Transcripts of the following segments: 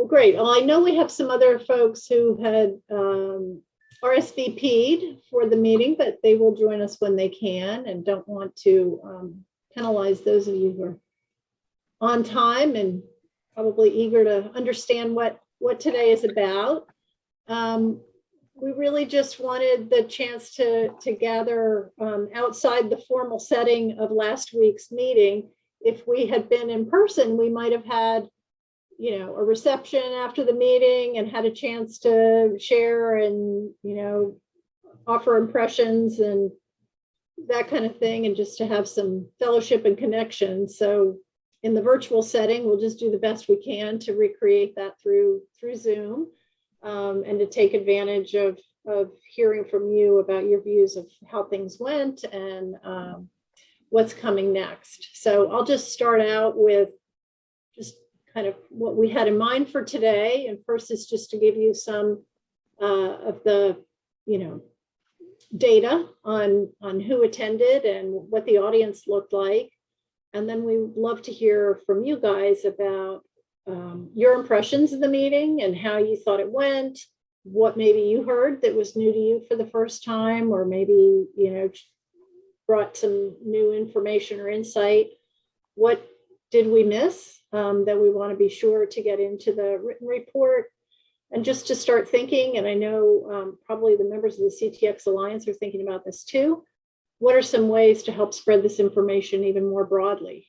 Well, great. Well, I know we have some other folks who had RSVP'd for the meeting, but they will join us when they can, and don't want to penalize those of you who are on time and probably eager to understand what today is about. We really just wanted the chance to gather outside the formal setting of last week's meeting. If we had been in person, we might have had, you know, a reception after the meeting and had a chance to share and, you know, offer impressions and that kind of thing, and just to have some fellowship and connection. So in the virtual setting, we'll just do the best we can to recreate that through Zoom, and to take advantage of hearing from you about your views of how things went and what's coming next. So I'll just start out with just kind of what we had in mind for today. And first is just to give you some of the, you know, data on who attended and what the audience looked like. And then we would love to hear from you guys about your impressions of the meeting and how you thought it went, what maybe you heard that was new to you for the first time, or maybe, you know, brought some new information or insight. What did we miss that we want to be sure to get into the written report? And just to start thinking, and I know probably the members of the CTX Alliance are thinking about this too, what are some ways to help spread this information even more broadly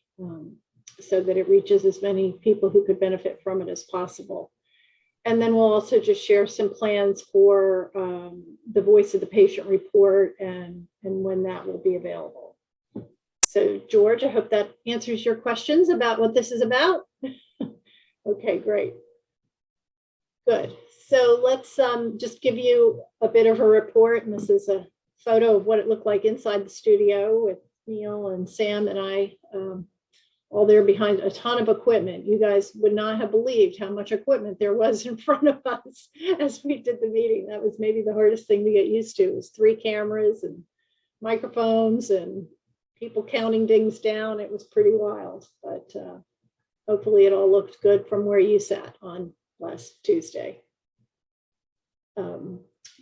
so that it reaches as many people who could benefit from it as possible? And then we'll also just share some plans for the Voice of the Patient report and when that will be available. So George, I hope that answers your questions about what this is about. Okay, great. Good. So let's just give you a bit of a report. And this is a photo of what it looked like inside the studio with Neil and Sam and I all there behind a ton of equipment. You guys would not have believed how much equipment there was in front of us as we did the meeting. That was maybe the hardest thing to get used to, was 3 cameras and microphones and people counting things down. It was pretty wild, but hopefully it all looked good from where you sat on last Tuesday.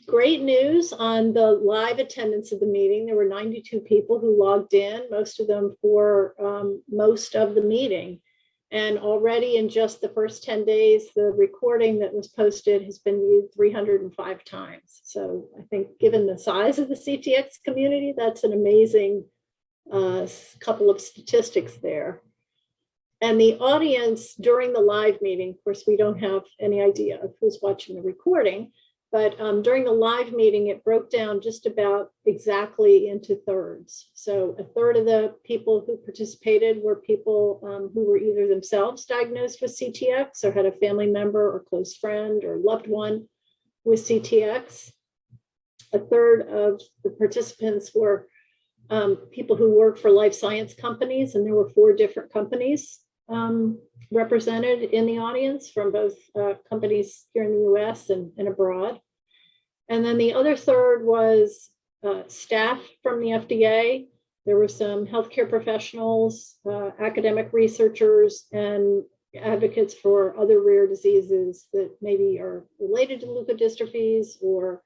Great news on the live attendance of the meeting. There were 92 people who logged in, most of them for most of the meeting. And already in just the first 10 days, the recording that was posted has been viewed 305 times. So I think given the size of the CTX community, that's an amazing couple of statistics there. And the audience during the live meeting, of course, we don't have any idea of who's watching the recording, but during the live meeting, it broke down just about exactly into thirds. So a third of the people who participated were people who were either themselves diagnosed with CTX or had a family member or close friend or loved one with CTX. A third of the participants were people who work for life science companies, and there were 4 different companies represented in the audience from both companies here in the US and abroad. And then the other third was staff from the FDA. There were some healthcare professionals, academic researchers, and advocates for other rare diseases that maybe are related to leukodystrophies, or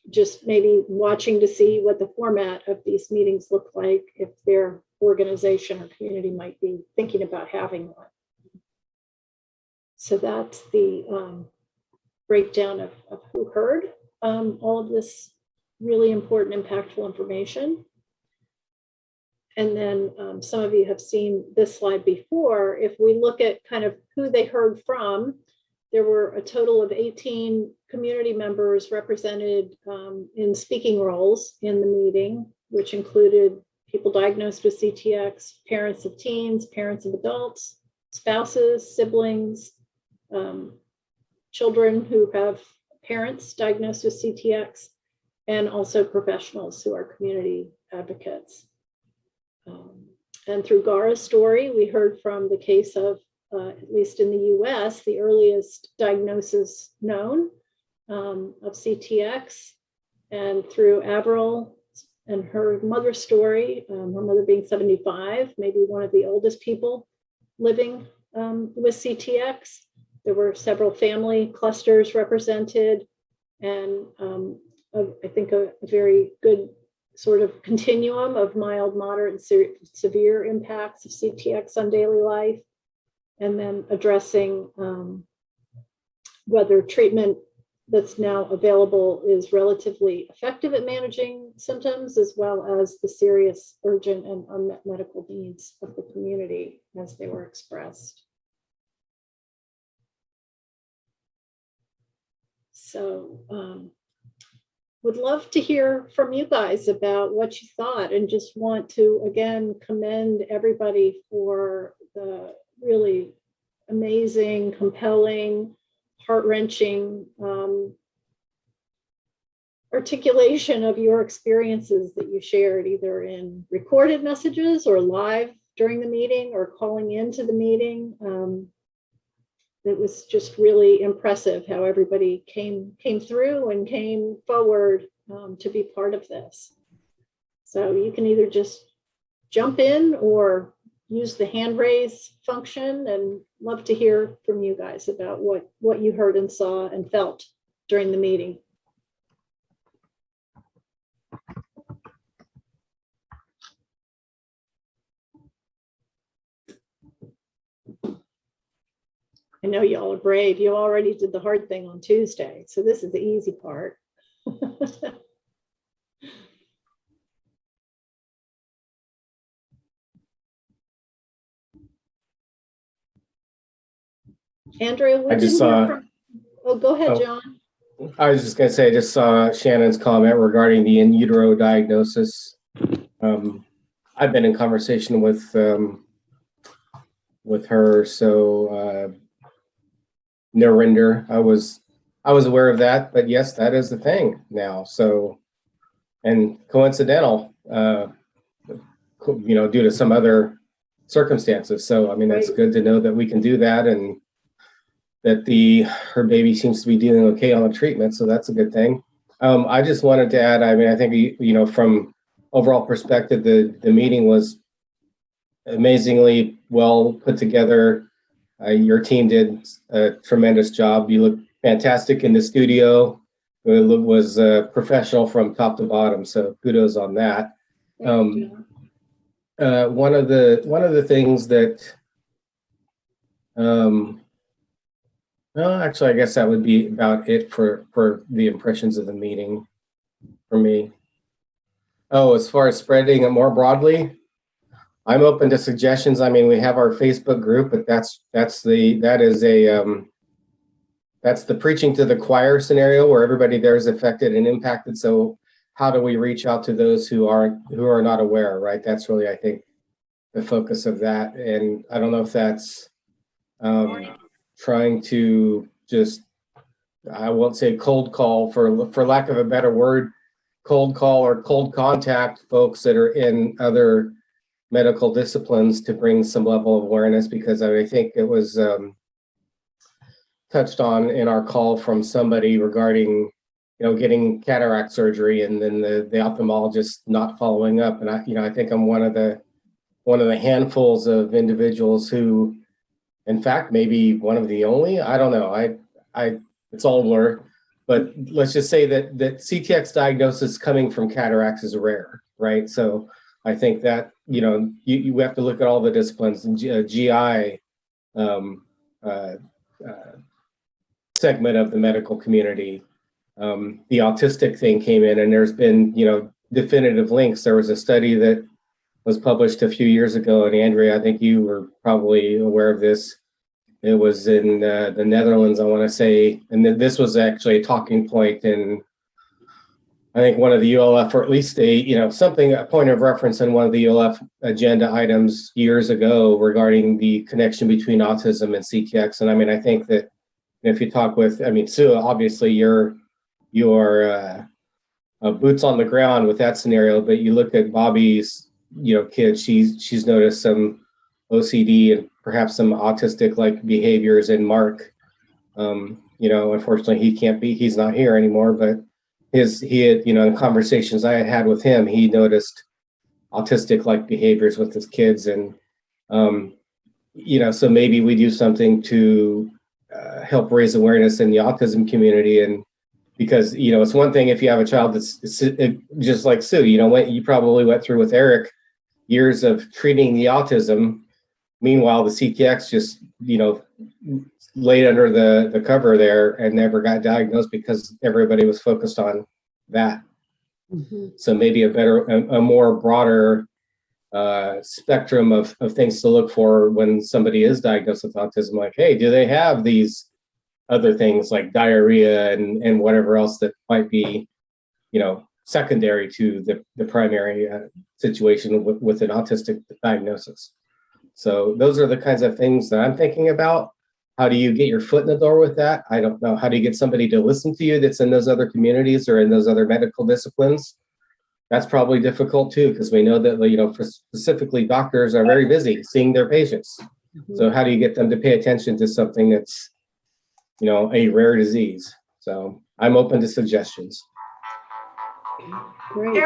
just maybe watching to see what the format of these meetings look like, if their organization or community might be thinking about having one. So that's the breakdown of who heard all of this really important, impactful information. And then some of you have seen this slide before. If we look at kind of who they heard from, there were a total of 18 community members represented in speaking roles in the meeting, which included people diagnosed with CTX, parents of teens, parents of adults, spouses, siblings, children who have parents diagnosed with CTX, and also professionals who are community advocates. And through Gara's story, we heard from the case of, at least in the US, the earliest diagnosis known of CTX. And through Avril and her mother's story, her mother being 75, maybe one of the oldest people living with CTX. there were several family clusters represented, and I think a very good sort of continuum of mild, moderate, and severe impacts of CTX on daily life, and then addressing whether treatment that's now available is relatively effective at managing symptoms, as well as the serious, urgent, and unmet medical needs of the community as they were expressed. So would love to hear from you guys about what you thought, and just want to again commend everybody for the really amazing, compelling, heart-wrenching articulation of your experiences that you shared, either in recorded messages or live during the meeting or calling into the meeting. It was just really impressive how everybody came through and came forward to be part of this. So you can either just jump in or use the hand raise function, and love to hear from you guys about what you heard and saw and felt during the meeting. I know y'all are brave. You already did the hard thing on Tuesday, so this is the easy part. Andrea, I just saw. Oh, go ahead, John. I was just going to say, I just saw Shannon's comment regarding the in utero diagnosis. I've been in conversation with her, so Narinder, I was aware of that, but yes, that is the thing now. So, and coincidental, due to some other circumstances. So, I mean, it's good to know that we can do that, and that her baby seems to be doing okay on the treatment. So that's a good thing. I just wanted to add, I mean, I think, from overall perspective, the meeting was amazingly well put together. Your team did a tremendous job. You look fantastic in the studio. It was professional from top to bottom. So kudos on that. One of the things that, well, actually, I guess that would be about it for the impressions of the meeting for me. Oh, as far as spreading it more broadly, I'm open to suggestions. I mean, we have our Facebook group, but that's the preaching to the choir scenario where everybody there is affected and impacted. So how do we reach out to those who are not aware, right? That's really, I think, the focus of that. And I don't know if that's trying to just, I won't say cold call, for lack of a better word, cold call or cold contact folks that are in other medical disciplines to bring some level of awareness, because I think it was touched on in our call from somebody regarding, getting cataract surgery and then the ophthalmologist not following up. And I think I'm one of the handfuls of individuals who, in fact, maybe one of the only, I don't know, it's all blur, but let's just say that CTX diagnosis coming from cataracts is rare, right? So I think that, you have to look at all the disciplines, and GI segment of the medical community. The autistic thing came in, and there's been, definitive links. There was a study that was published a few years ago, and Andrea, I think you were probably aware of this. It was in the Netherlands, I want to say, and this was actually a talking point in, I think, one of the ULF, or at least a point of reference in one of the ULF agenda items years ago regarding the connection between autism and CTX. And I mean, I think that if you talk with, Sue, obviously you're boots on the ground with that scenario, but you look at Bobby's, kid, she's noticed some OCD and perhaps some autistic-like behaviors in Mark. Unfortunately, he's not here anymore, but he had, in conversations I had with him, he noticed autistic-like behaviors with his kids. And, so maybe we do something to help raise awareness in the autism community. And because, you know, it's one thing if you have a child that's just like Sue, you know, what you probably went through with Eric, years of treating the autism. Meanwhile, the CTX just, you know, laid under the cover there and never got diagnosed because everybody was focused on that. Mm-hmm. So maybe a more broader spectrum of things to look for when somebody is diagnosed with autism, like, hey, do they have these other things like diarrhea and whatever else that might be, you know, secondary to the primary situation with an autistic diagnosis. So those are the kinds of things that I'm thinking about. How do you get your foot in the door with that? I don't know. How do you get somebody to listen to you that's in those other communities or in those other medical disciplines? That's probably difficult too, because we know that, you know, for specifically doctors are very busy seeing their patients. Mm-hmm. So how do you get them to pay attention to something that's, you know, a rare disease? So I'm open to suggestions. Great.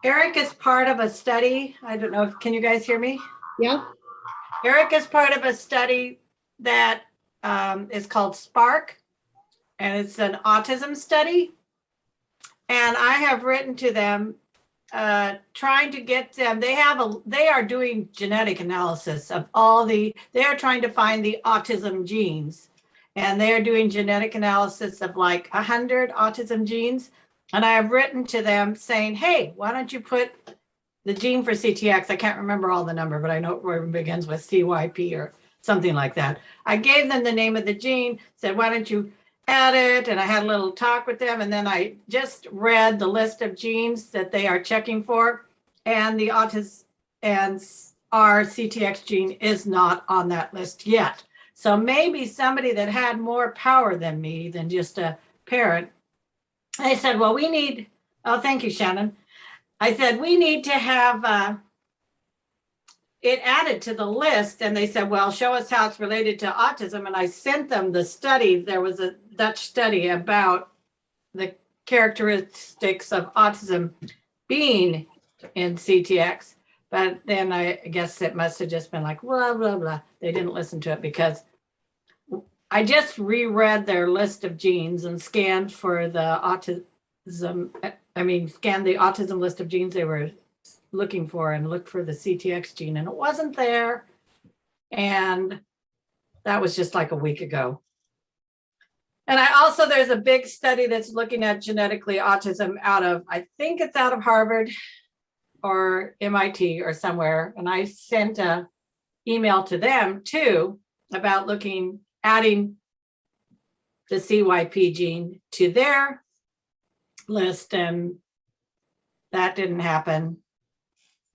Eric is part of a study. I don't know if, can you guys hear me? Yeah. Eric is part of a study that is called SPARK, and it's an autism study. And I have written to them, trying to get them, they are doing genetic analysis of they are trying to find the autism genes. And they are doing genetic analysis of like 100 autism genes. And I have written to them saying, hey, why don't you put the gene for CTX? I can't remember all the number, but I know it begins with CYP or something like that. I gave them the name of the gene, said, why don't you add it? And I had a little talk with them. And then I just read the list of genes that they are checking for. And the autism and our CTX gene is not on that list yet. So maybe somebody that had more power than me, than just a parent, I said, well, we need, oh, thank you, Shannon. I said, we need to have it added to the list. And they said, well, show us how it's related to autism. And I sent them the study. There was a Dutch study about the characteristics of autism being in CTX. But then I guess it must have just been like, blah, blah, blah. They didn't listen to it because I just reread their list of genes and scanned for the autism. Scanned the autism list of genes they were looking for and looked for the CTX gene, and it wasn't there. And that was just like a week ago. And there's a big study that's looking at genetically autism I think it's out of Harvard or MIT or somewhere. And I sent an email to them too about adding the CYP gene to their list, and that didn't happen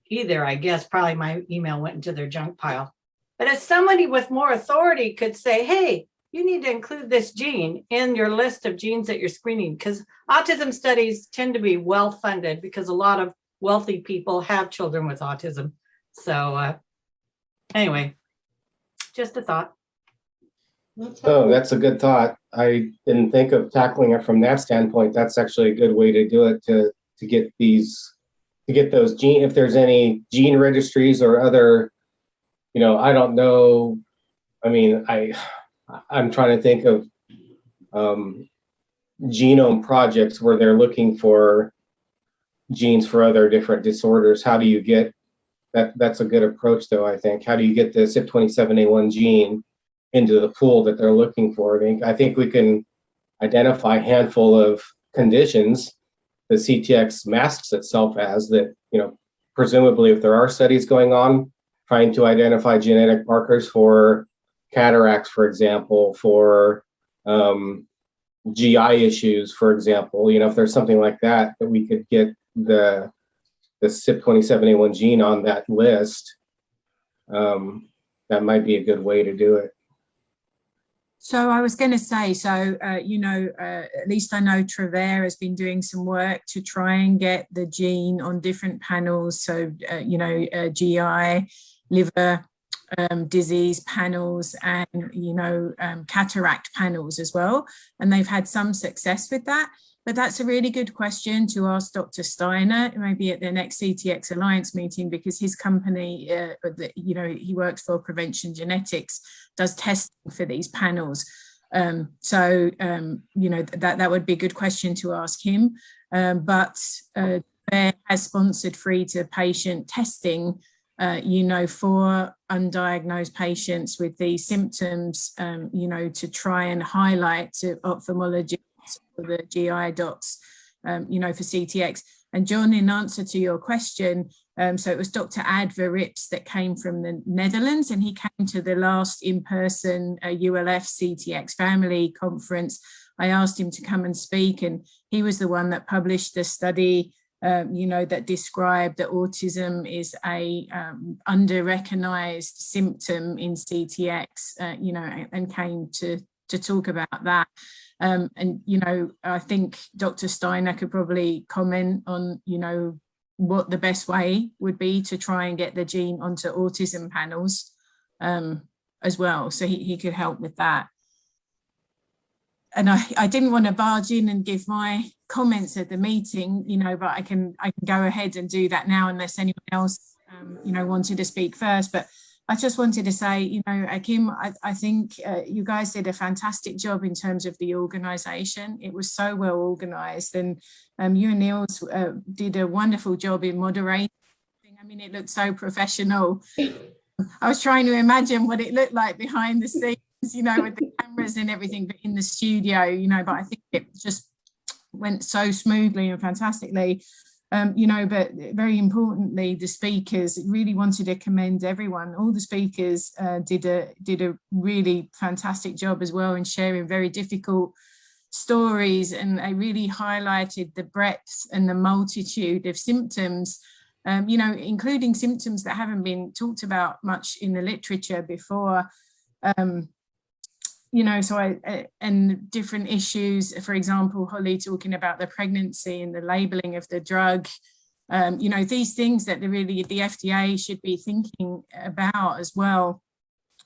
either. I guess probably my email went into their junk pile. But if somebody with more authority could say, hey, you need to include this gene in your list of genes that you're screening, because autism studies tend to be well funded because a lot of wealthy people have children with autism. So anyway, just a thought. Oh, that's a good thought. I didn't think of tackling it from that standpoint. That's actually a good way to do it, to get those gene, if there's any gene registries or other, you know, I don't know. I mean, I'm trying to think of genome projects where they're looking for genes for other different disorders. How do you get that? That's a good approach, though, I think. How do you get the CYP27A1 gene into the pool that they're looking for? I think we can identify a handful of conditions that CTX masks itself as, that, you know, presumably if there are studies going on trying to identify genetic markers for cataracts, for example, for GI issues, for example, you know, if there's something like that we could get the CYP27A1 gene on that list, that might be a good way to do it. So I was going to say, at least I know Trevor has been doing some work to try and get the gene on different panels. So, GI, liver disease panels, and, cataract panels as well. And they've had some success with that. But that's a really good question to ask Dr. Steiner, maybe at the next CTX Alliance meeting, because his company, he works for Prevention Genetics, does testing for these panels. You know, that would be a good question to ask him. But Bear has sponsored free to patient testing, you know, for undiagnosed patients with these symptoms, you know, to try and highlight to ophthalmologists or the GI docs, you know, for CTX. And John, in answer to your question, so it was Dr. Adver Rips that came from the Netherlands, and he came to the last in-person ULF CTX family conference. I asked him to come and speak, and he was the one that published the study, you know, that described that autism is a under-recognized symptom in CTX, you know, and came to talk about that. And, you know, I think Dr. Steiner could probably comment on, you know, what the best way would be to try and get the gene onto autism panels as well. So he could help with that. And I didn't want to barge in and give my comments at the meeting, you know, but I can go ahead and do that now unless anyone else, you know, wanted to speak first. But I just wanted to say, you know, Kim, I think you guys did a fantastic job in terms of the organisation. It was so well organised, and you and Niels did a wonderful job in moderating. I mean, it looked so professional. I was trying to imagine what it looked like behind the scenes, you know, with the cameras and everything, but in the studio, you know, but I think it just went so smoothly and fantastically. You know, but very importantly, the speakers really wanted to commend everyone. All the speakers did a really fantastic job as well in sharing very difficult stories, and they really highlighted the breadth and the multitude of symptoms, you know, including symptoms that haven't been talked about much in the literature before. You know, so and different issues, for example, Holly talking about the pregnancy and the labeling of the drug, you know, these things that the FDA should be thinking about as well.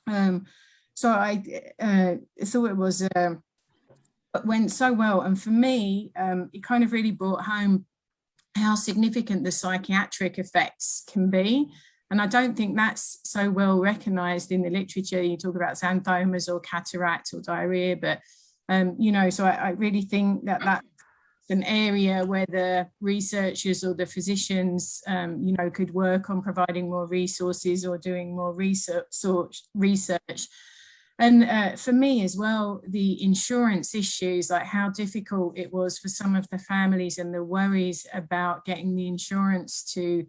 So I thought it was, went so well. And for me, it kind of really brought home how significant the psychiatric effects can be. And I don't think that's so well recognised in the literature. You talk about xanthomas or cataract or diarrhea, but, you know, so I really think that that's an area where the researchers or the physicians, you know, could work on providing more resources or doing more research. And for me as well, the insurance issues, like how difficult it was for some of the families and the worries about getting the insurance to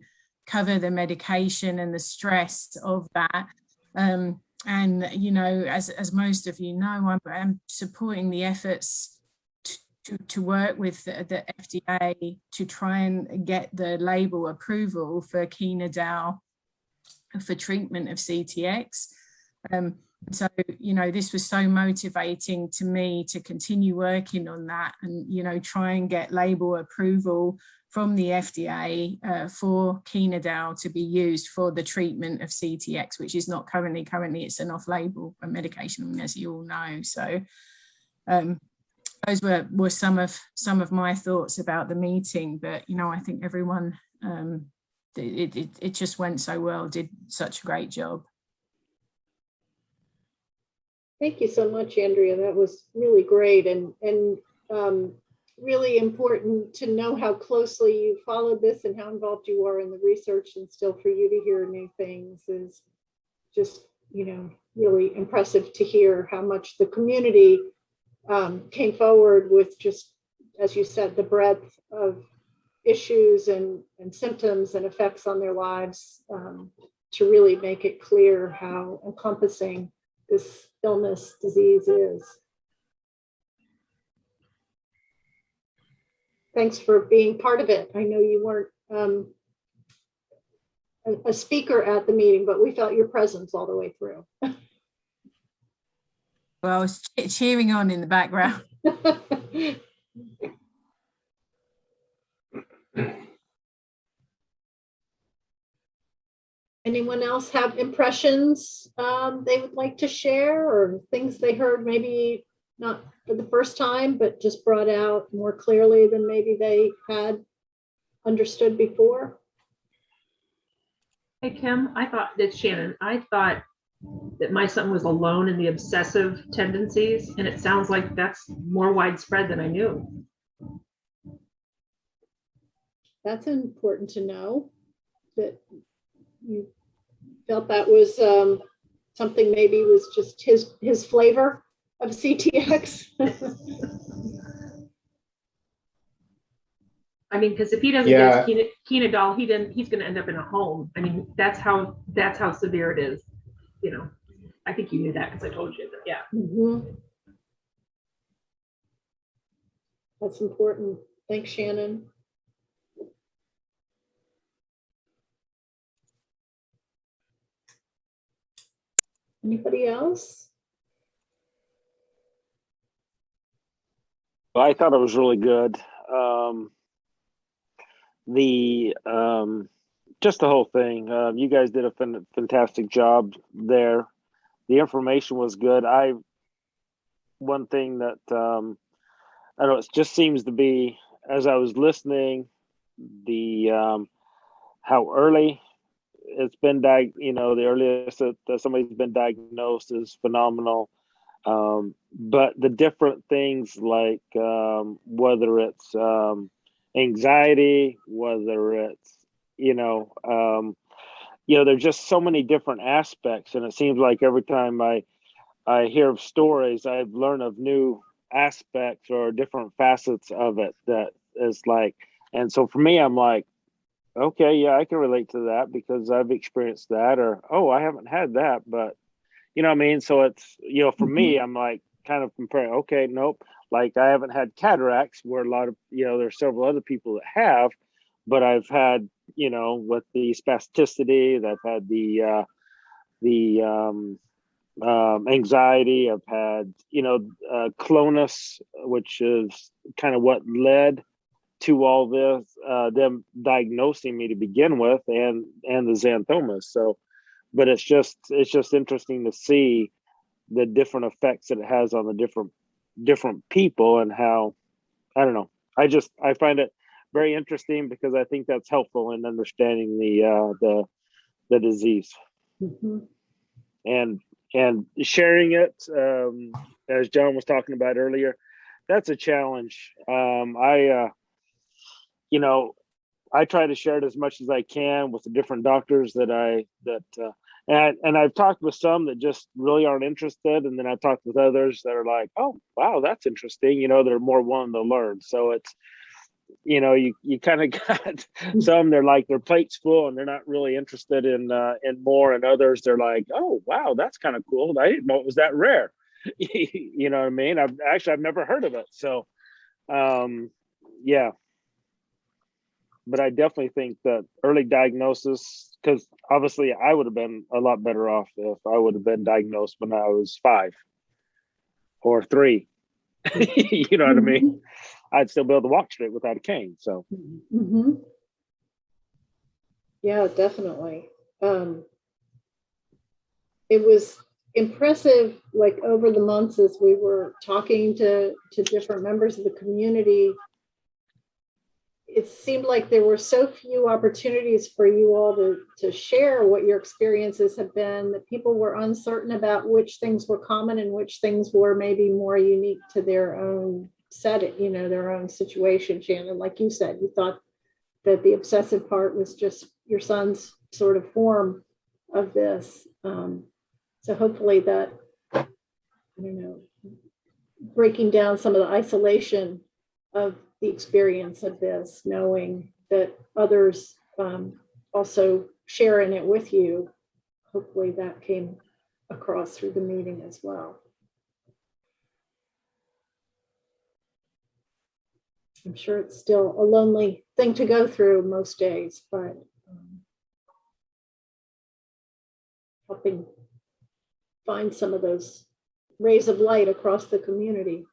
cover the medication and the stress of that. And, you know, as most of you know, I'm supporting the efforts to work with the FDA to try and get the label approval for Chenodal for treatment of CTX. So, you know, this was so motivating to me to continue working on that and, you know, try and get label approval from the FDA for Chenodal to be used for the treatment of CTX, which is not currently it's an off-label medication, as you all know. So those were some of my thoughts about the meeting, but, you know, I think everyone, it just went so well, did such a great job. Thank you so much, Andrea. That was really great, and really important to know how closely you followed this and how involved you are in the research, and still for you to hear new things is just, you know, really impressive to hear how much the community came forward with, just as you said, the breadth of issues and symptoms and effects on their lives, to really make it clear how encompassing this illness disease is. Thanks for being part of it. I know you weren't a speaker at the meeting, but we felt your presence all the way through. Well, I was cheering on in the background. Anyone else have impressions they would like to share, or things they heard maybe not for the first time, but just brought out more clearly than maybe they had understood before? Hey, Kim, I thought, that's Shannon. I thought that my son was alone in the obsessive tendencies, and it sounds like that's more widespread than I knew. That's important to know, that you felt that was something maybe was just his flavor of CTX. I mean, because if he doesn't Yeah. get Kenadol, he's going to end up in a home. I mean, that's how severe it is. You know, I think you knew that because I told you that. Yeah. Mhm. That's important. Thanks, Shannon. Anybody else? Well, I thought it was really good. Just the whole thing. You guys did a fantastic job there. The information was good. One thing that I don't know, it just seems to be, as I was listening, the how early it's been the earliest that somebody's been diagnosed is phenomenal. But the different things like whether it's anxiety, whether it's there's just so many different aspects, and it seems like every time I hear of stories, I've learned of new aspects or different facets of it that is like, and so for me, I'm like, okay, yeah, I can relate to that because I've experienced that, or, oh, I haven't had that, but you know what I mean? So it's, for me, I'm like kind of comparing, okay, nope. Like I haven't had cataracts where a lot of, there's several other people that have, but I've had, with the spasticity, I've had the anxiety, I've had, clonus, which is kind of what led to all this, them diagnosing me to begin with, and the xanthomas. So, but it's just interesting to see the different effects that it has on the different people, and how, I don't know. I find it very interesting because I think that's helpful in understanding the disease. Mhm. and sharing it, as John was talking about earlier, that's a challenge. I try to share it as much as I can with the different doctors and I've talked with some that just really aren't interested, and then I've talked with others that are like, oh wow, that's interesting. They're more willing to learn. So it's, you kind of got some, they're like, their plate's full and they're not really interested in more, and others they're like, oh wow, that's kind of cool. I didn't know it was that rare. You know what I mean? I've never heard of it. So yeah. But I definitely think that early diagnosis, because obviously I would have been a lot better off if I would have been diagnosed when I was 5 or 3. You know what I mean? I'd still be able to walk straight without a cane. So Mm-hmm. Yeah, definitely. It was impressive, like over the months as we were talking to different members of the community. It seemed like there were so few opportunities for you all to share what your experiences have been, that people were uncertain about which things were common and which things were maybe more unique to their own setting, their own situation. Shannon, like you said, you thought that the obsessive part was just your son's sort of form of this. So hopefully that, breaking down some of the isolation of the experience of this, knowing that others also share in it with you, hopefully that came across through the meeting as well. I'm sure it's still a lonely thing to go through most days, but helping find some of those rays of light across the community.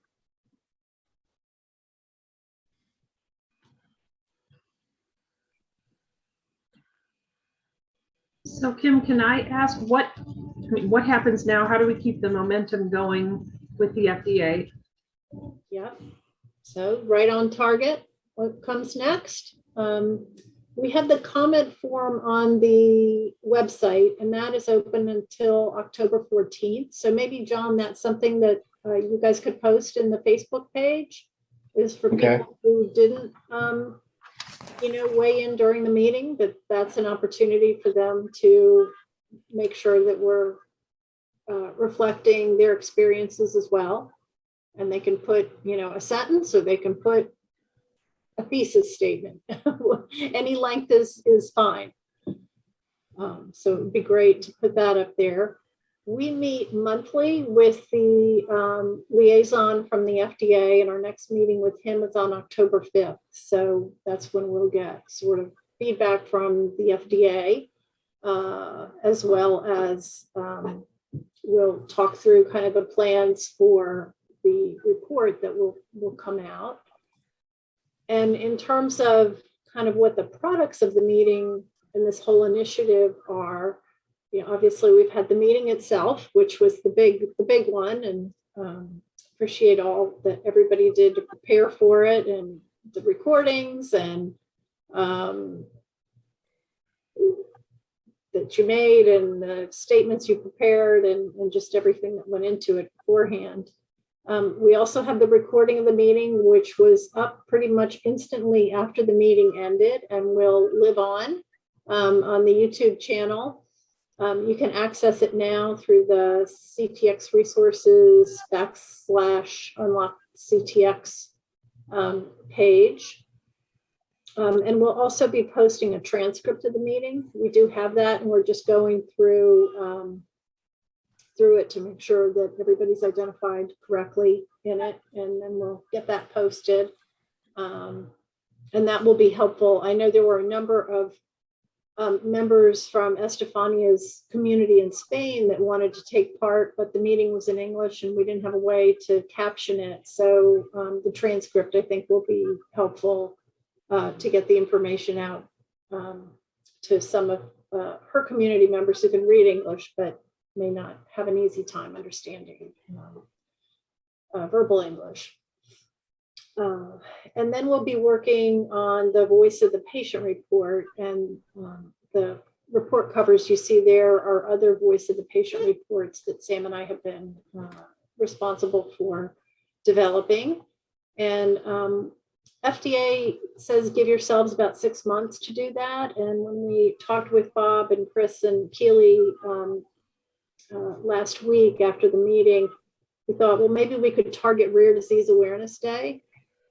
So Kim, can I ask what happens now? How do we keep the momentum going with the FDA? Yeah. So right on target. What comes next? we had the comment form on the website, and that is open until October 14th. So maybe, John, that's something that you guys could post in the Facebook page, is for Okay. people who didn't, weigh in during the meeting, but that's an opportunity for them to make sure that we're reflecting their experiences as well. And they can put, a sentence, or they can put a thesis statement. Any length is fine. So it'd be great to put that up there. We meet monthly with the liaison from the FDA, and our next meeting with him is on October 5th. So that's when we'll get sort of feedback from the FDA, as well as we'll talk through kind of the plans for the report that will come out. And in terms of kind of what the products of the meeting and this whole initiative are, obviously we've had the meeting itself, which was the big one, and appreciate all that everybody did to prepare for it, and the recordings and that you made, and the statements you prepared, and just everything that went into it beforehand. We also have the recording of the meeting, which was up pretty much instantly after the meeting ended, and will live on the YouTube channel. You can access it now through the CTX resources /UnlockCTX page. And we'll also be posting a transcript of the meeting. We do have that, and we're just going through it to make sure that everybody's identified correctly in it, and then we'll get that posted. And that will be helpful. I know there were a number of members from Estefania's community in Spain that wanted to take part, but the meeting was in English and we didn't have a way to caption it. So the transcript, I think, will be helpful to get the information out to some of her community members who can read English, but may not have an easy time understanding verbal English. And then we'll be working on the voice of the patient report, and the report covers you see there are other voice of the patient reports that Sam and I have been responsible for developing. And FDA says give yourselves about 6 months to do that. And when we talked with Bob and Chris and Keely last week after the meeting, we thought, well, maybe we could target Rare Disease Awareness Day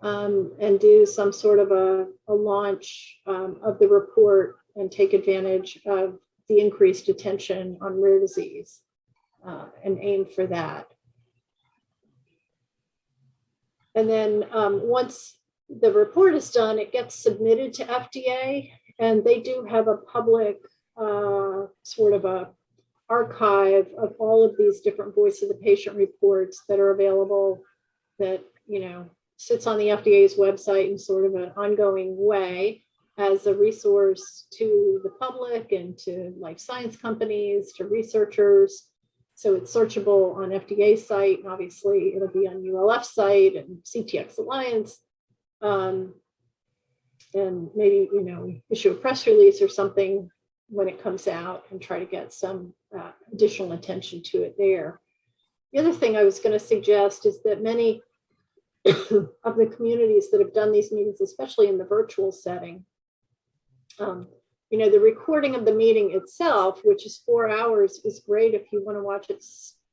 and do some sort of a launch of the report and take advantage of the increased attention on rare disease and aim for that. And then once the report is done, it gets submitted to FDA, and they do have a public sort of a archive of all of these different voice of the patient reports that are available, that sits on the FDA's website in sort of an ongoing way as a resource to the public and to life science companies, to researchers. So it's searchable on FDA's site, and obviously it'll be on ULF's site and CTX Alliance. And maybe, issue a press release or something when it comes out and try to get some additional attention to it there. The other thing I was going to suggest is that many of the communities that have done these meetings, especially in the virtual setting, the recording of the meeting itself, which is 4 hours, is great if you want to watch it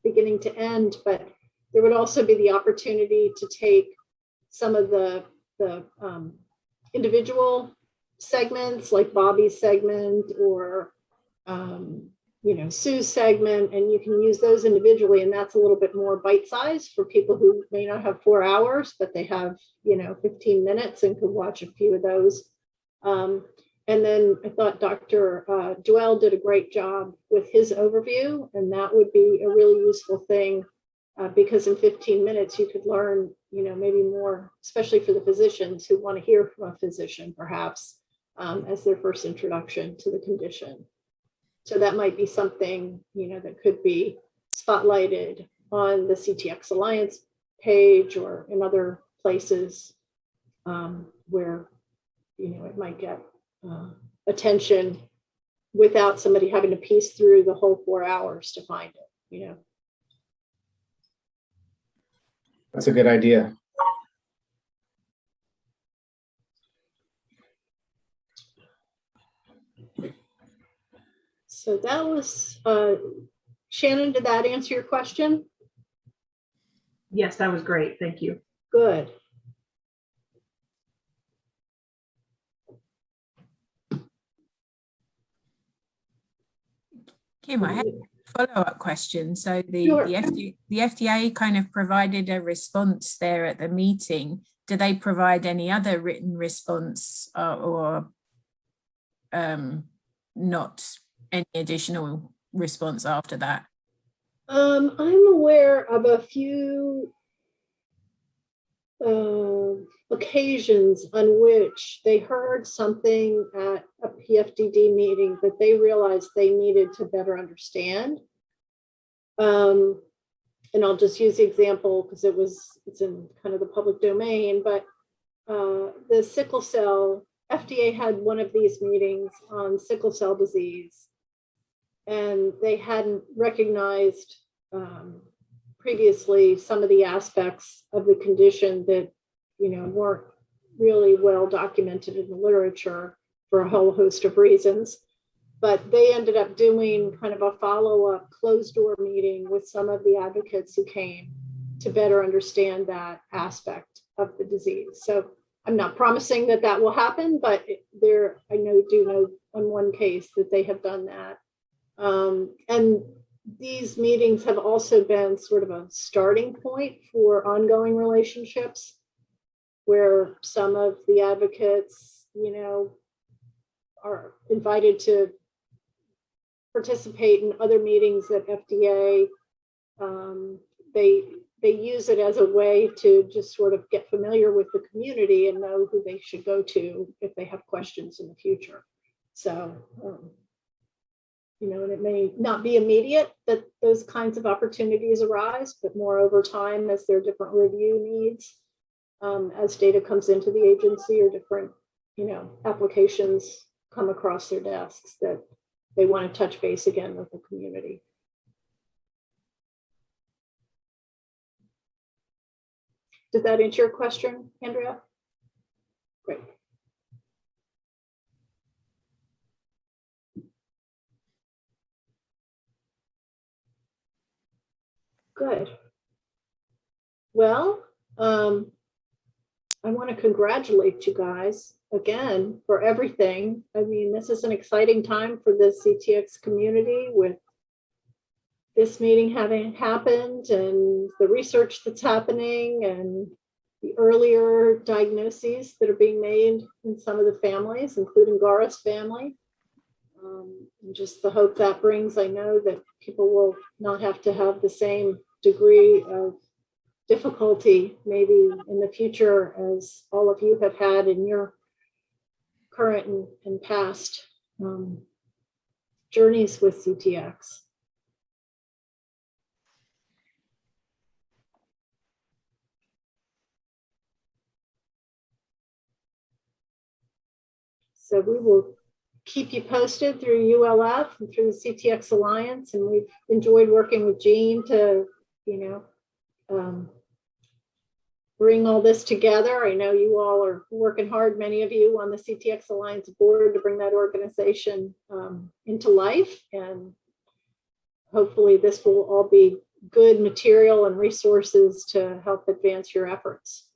beginning to end, but there would also be the opportunity to take some of the individual segments, like Bobby's segment or Sue's segment, and you can use those individually, and that's a little bit more bite-sized for people who may not have 4 hours, but they have 15 minutes and could watch a few of those. And then I thought Dr. Joel did a great job with his overview, and that would be a really useful thing because in 15 minutes you could learn maybe more, especially for the physicians who want to hear from a physician perhaps as their first introduction to the condition. So that might be something, that could be spotlighted on the CTX Alliance page or in other places where, it might get attention without somebody having to piece through the whole 4 hours to find it, you know. That's a good idea. So that was, Shannon, did that answer your question? Yes, that was great. Thank you. Good. Kim, I have a follow-up question. So Sure. the FDA kind of provided a response there at the meeting. Do they provide any other written response or not any additional response after that? I'm aware of a few occasions on which they heard something at a PFDD meeting that they realized they needed to better understand. And I'll just use the example because it's in kind of the public domain, but the sickle cell, FDA had one of these meetings on sickle cell disease, and they hadn't recognized previously some of the aspects of the condition that, you know, weren't really well documented in the literature for a whole host of reasons. But they ended up doing kind of a follow-up closed door meeting with some of the advocates who came to better understand that aspect of the disease. So I'm not promising that that will happen, but I do know on one case that they have done that. And these meetings have also been sort of a starting point for ongoing relationships where some of the advocates, you know, are invited to participate in other meetings at FDA. They use it as a way to just sort of get familiar with the community and know who they should go to if they have questions in the future. So, you know, and it may not be immediate that those kinds of opportunities arise, but more over time as there are different review needs, as data comes into the agency or different, you know, applications come across their desks that they want to touch base again with the community. Did that answer your question, Andrea? Great. Good. Well, I want to congratulate you guys again for everything. I mean, this is an exciting time for the CTX community with this meeting having happened and the research that's happening and the earlier diagnoses that are being made in some of the families, including Gara's family. And just the hope that brings. I know that people will not have to have the same degree of difficulty maybe in the future as all of you have had in your current and past journeys with CTX. So we will keep you posted through ULF and through the CTX Alliance, and we've enjoyed working with Jean to, you know, bring all this together. I know you all are working hard, many of you on the CTX Alliance board, to bring that organization into life, and hopefully this will all be good material and resources to help advance your efforts.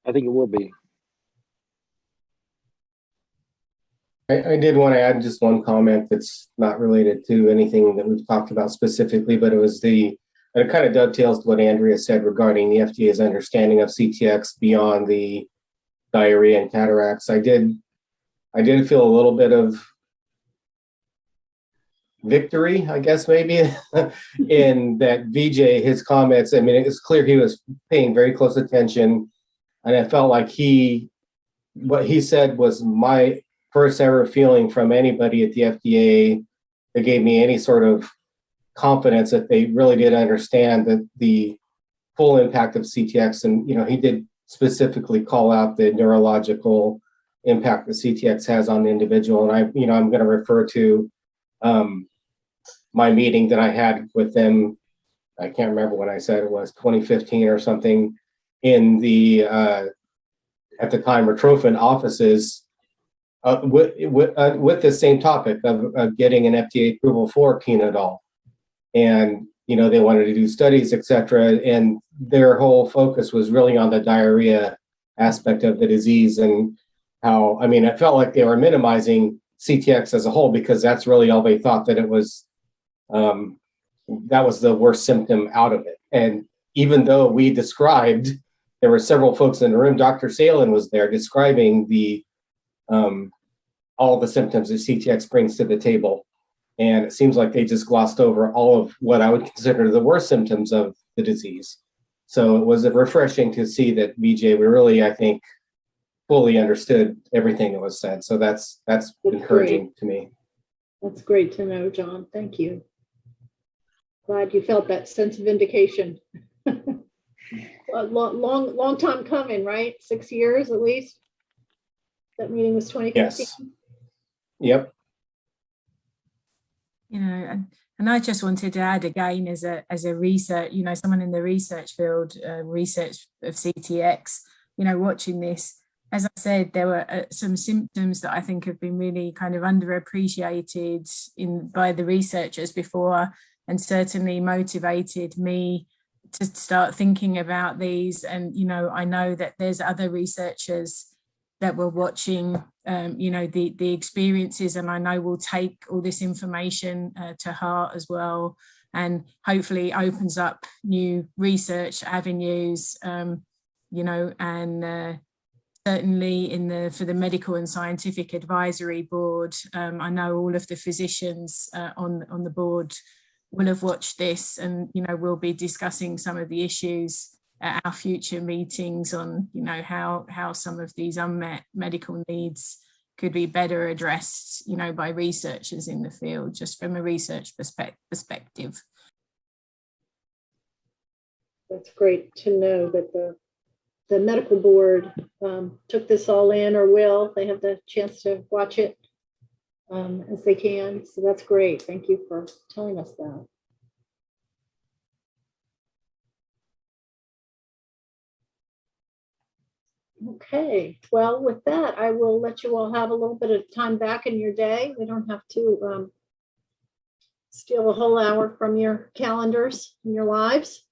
I think it will be. I did want to add just one comment that's not related to anything that we've talked about specifically, but it kind of dovetails to what Andrea said regarding the FDA's understanding of CTX beyond the diarrhea and cataracts. I did feel a little bit of victory, I guess, maybe, in that VJ, his comments, I mean, it's clear he was paying very close attention, and I felt like what he said was my first ever feeling from anybody at the FDA that gave me any sort of confidence that they really did understand that the full impact of CTX. And, you know, he did specifically call out the neurological impact that CTX has on the individual. And I'm going to refer to my meeting that I had with them. I can't remember when I said it was 2015 or something, in the at the time Retrophin offices with the same topic of getting an FDA approval for Chenodal. And they wanted to do studies, etc. And their whole focus was really on the diarrhea aspect of the disease, and how, it felt like they were minimizing CTX as a whole, because that's really all they thought that it was. That was the worst symptom out of it. And even though we described, there were several folks in the room, Dr. Salen was there describing the all the symptoms that CTX brings to the table. And it seems like they just glossed over all of what I would consider the worst symptoms of the disease. So it was refreshing to see that VJ really, I think, fully understood everything that was said. So that's encouraging to me. That's great to know, John. Thank you. Glad you felt that sense of vindication. A long time coming, right? 6 years at least. That meeting was 2015. Yes. Yep. And I just wanted to add again, as a research, someone in the research field, research of CTX, watching this, as I said, there were some symptoms that I think have been really kind of underappreciated by the researchers before, and certainly motivated me to start thinking about these. And, I know that there's other researchers that were watching, the experiences, and I know we'll take all this information to heart as well, and hopefully opens up new research avenues, and certainly for the medical and scientific advisory board. I know all of the physicians on the board will have watched this, and we'll be discussing some of the issues at our future meetings on how some of these unmet medical needs could be better addressed by researchers in the field, just from a research perspective. That's great to know that the medical board took this all in, or will. They have the chance to watch it as they can. So that's great. Thank you for telling us that. Okay, well, with that, I will let you all have a little bit of time back in your day. We don't have to steal a whole hour from your calendars and your lives,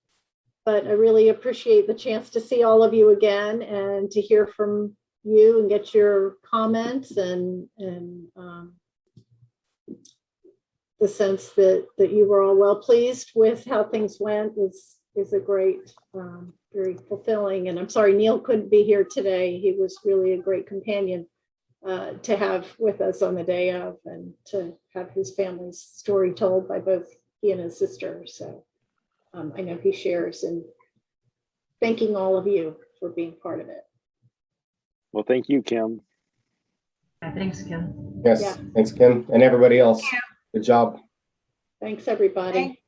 but I really appreciate the chance to see all of you again and to hear from you and get your comments, and the sense that you were all well pleased with how things went is a great, very fulfilling. And I'm sorry Neil couldn't be here today. He was really a great companion to have with us on the day of, and to have his family's story told by both he and his sister. So I know he shares in thanking all of you for being part of it. Well, thank you, Kim. Yeah, thanks, Kim. Yes. Yeah. Thanks, Kim, and everybody else. Good job. Thanks, everybody.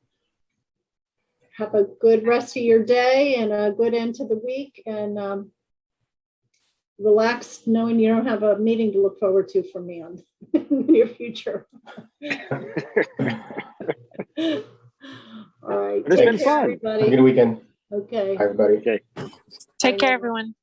Have a good rest of your day and a good end to the week, and relax knowing you don't have a meeting to look forward to from me on in the near future. All right. It's been fun. Everybody. Have a good weekend. Okay. Bye, everybody. Okay. Take care, everyone.